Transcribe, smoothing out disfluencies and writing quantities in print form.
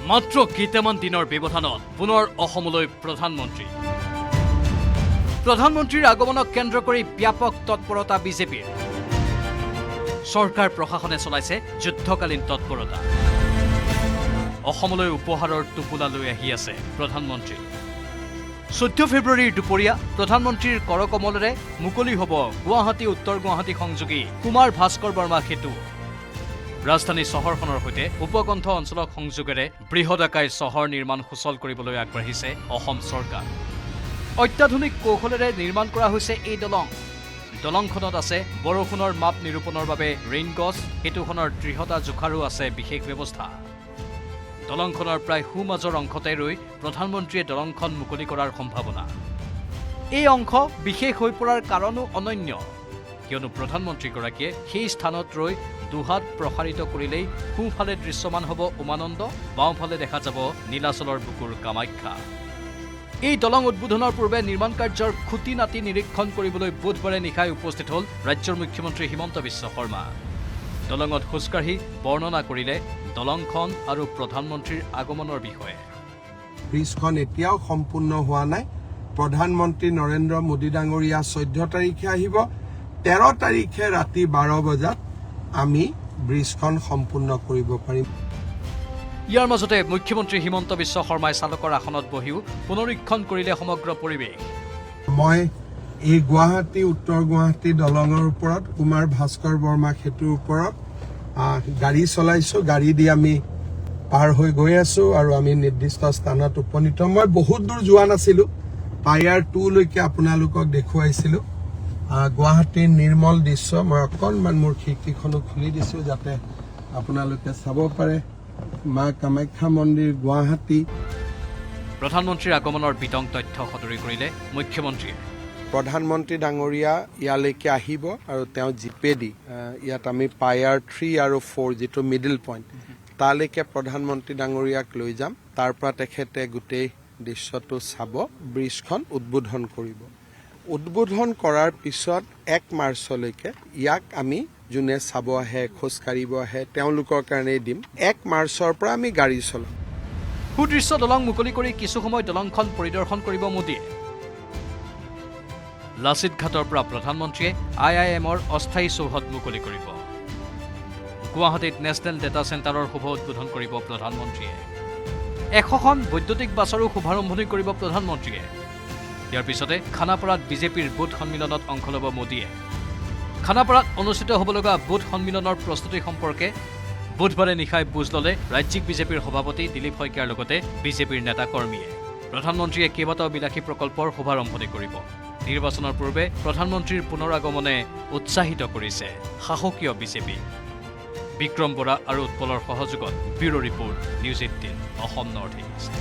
মাত্ৰ কেইটামান দিনৰ ব্যৱধানত পুনৰ অসমলৈ প্ৰধানমন্ত্ৰীৰ আগমনক কেন্দ্ৰ কৰি ব্যাপক তৎপৰতা বিজেপিৰ চৰকাৰ প্ৰশাসনে চলাইছে যুদ্ধকালীন তৎপৰতা অসমলৈ উপহাৰৰ টোপোলা লৈ আহি আছে প্ৰধানমন্ত্ৰী 14 ফেব্ৰুৱাৰীৰ দুপৰীয়া প্ৰধানমন্ত্ৰীৰ কৰকমলেৰে মুকলি হ'ব গুৱাহাটী উত্তৰ গুৱাহাটী সংযোগী কুমাৰ ভাস্কৰ বৰ্মা সেতু ৰাজধানী চহৰখনৰ সৈতে উপকণ্ঠ অঞ্চলক সংযোগেৰে বৃহদাকায় চহৰ নিৰ্মাণ সুচল কৰিবলৈ আগবাঢ়িছে অসম চৰকাৰ অত্যাধুনিক কৌশলেৰে নিৰ্মাণ কৰা হৈছে এই দলংখনত আছে বৰষুণৰ মাপ নিৰূপণৰ বাবে ৰেইনগছ সেতুখনৰ দৃঢ়তা জোখাৰো আছে বিশেষ ব্যৱস্থা দলংখনৰ প্ৰায় সুমাজৰ অংশতে ৰৈ প্ৰধানমন্ত্ৰীয়ে দলংখন মুকলি কৰাৰ সম্ভাৱনা এই অংশ বিশেষ হৈ পৰাৰ কাৰণো অনন্য কিয়নো প্ৰধানমন্ত্ৰীগৰাকীয়ে সেই স্থানত ৰৈ দুহাত প্ৰসাৰিত কৰিলেই সোঁফালে দৃশ্যমান হ'ব উমানন্দ বাওঁফালে দেখা যাব নীলাচলৰ বুকুৰ কামাখ্যা এই দলং উদ্বোধনৰ পূৰ্বে নিৰ্মাণ কাৰ্যৰ খুঁটি নাটি নিৰীক্ষণ কৰিবলৈ বুধবাৰে নিশাই উপস্থিত হ'ল ৰাজ্যৰ মুখ্যমন্ত্ৰী হিমন্ত বিশ্ব শৰ্মা দলঙত খোজকাঢ়ি বৰ্ণনা কৰিলে দলংখন আৰু প্ৰধানমন্ত্ৰীৰ আগমনৰ বিষয়ে ব্ৰিজখন এতিয়াও সম্পূৰ্ণ হোৱা নাই প্ৰধানমন্ত্ৰী নৰেন্দ্ৰ মোদী ডাঙৰীয়া 14 তাৰিখে আহিব 13 তাৰিখে ৰাতি 12 বজাত আমি ব্ৰিজখন সম্পূৰ্ণ কৰিব পাৰিম ইয়াৰ মাজতে মুখ্যমন্ত্ৰী হিমন্ত বিশ্ব শৰ্মাই চালকৰ আসনত বহিও পুনৰীক্ষণ কৰিলে সমগ্ৰ পৰিৱেশ মই এই গুৱাহাটী উত্তৰ গুৱাহাটী দলঙৰ ওপৰত কুমাৰ ভাস্কৰ বৰ্মা সেতুৰ ওপৰত গাড়ী চলাইছো গাড়ী দি আমি পাৰ হৈ গৈ আছো আৰু আমি নিৰ্দিষ্ট স্থানত উপনীত মই বহুত দূৰ যোৱা নাছিলো পায়াৰ 2 লৈকে আপোনালোকক দেখুৱাইছিলো গুৱাহাটীৰ নিৰ্মল দৃশ্য মই অকণমান মোৰ খিৰিকীখনো খুলি দিছো যাতে আপোনালোকে চাব পাৰে মা কামাখ্যা মন্দিৰ গুৱাহাটী প্ৰধানমন্ত্ৰীৰ আগমনৰ বিতং তথ্য সদৰি কৰিলে মুখ্যমন্ত্ৰীয়ে প্ৰধানমন্ত্ৰী ডাঙৰীয়া ইয়ালৈকে আহিব আৰু তেওঁ জিপেদি ইয়াত আমি পায়াৰ 3 আৰু 4 যিটো মিডল পইণ্ট তালৈকে প্ৰধানমন্ত্ৰী ডাঙৰীয়াক লৈ যাম তাৰ পৰা তেখেতে গোটেই দৃশ্যটো চাব ব্ৰিজখন উদ্বোধন কৰিব উদ্বোধন কৰাৰ পিছত 1 মাৰ্চলৈকে ইয়াক আমি যোনে চাব আহে খোজকাঢ়িব আহে তেওঁলোকৰ কাৰণে দিম 1 মাৰ্চৰ পৰা আমি গাড়ী চলাম সুদৃশ্য দলং মুকলি কৰি কিছু সময় দলংখন পৰিদৰ্শন কৰিব মোদীয়ে লাচিত ঘাটৰ পৰা প্ৰধানমন্ত্ৰীয়ে IIMৰ অস্থায়ী চৌহদ মুকলি কৰিব গুৱাহাটীত নেশ্যনেল ডেটা চেণ্টাৰৰ শুভ উদ্বোধন কৰিব প্ৰধানমন্ত্ৰীয়ে 100খন বৈদ্যুতিক বাছৰো শুভাৰম্ভণি কৰিব প্ৰধানমন্ত্ৰীয়ে ইয়াৰ পিছতে খানাপাৰাত বিজেপিৰ বুথ সন্মিলনত অংশ ল'ব মোদীয়ে খানাপাৰাত অনুষ্ঠিত হ'ব লগা বুথ সন্মিলনৰ প্ৰস্তুতি সম্পৰ্কে বুধবাৰে নিশাই বুজ ল'লে ৰাজ্যিক বিজেপিৰ সভাপতি দিলীপ শইকীয়াৰ লগতে বিজেপিৰ নেতা কৰ্মীয়ে প্ৰধানমন্ত্ৰীয়ে কেইবাটাও বিলাসী প্ৰকল্পৰ শুভাৰম্ভণি কৰিব নিৰ্বাচনৰ পূৰ্বে প্ৰধানমন্ত্ৰীৰ পুনৰ আগমনে উৎসাহিত কৰিছে সাহসীয় বিজেপি বিক্ৰম বৰা আৰু উৎপলৰ সহযোগত bureau' report news 18 Assam north east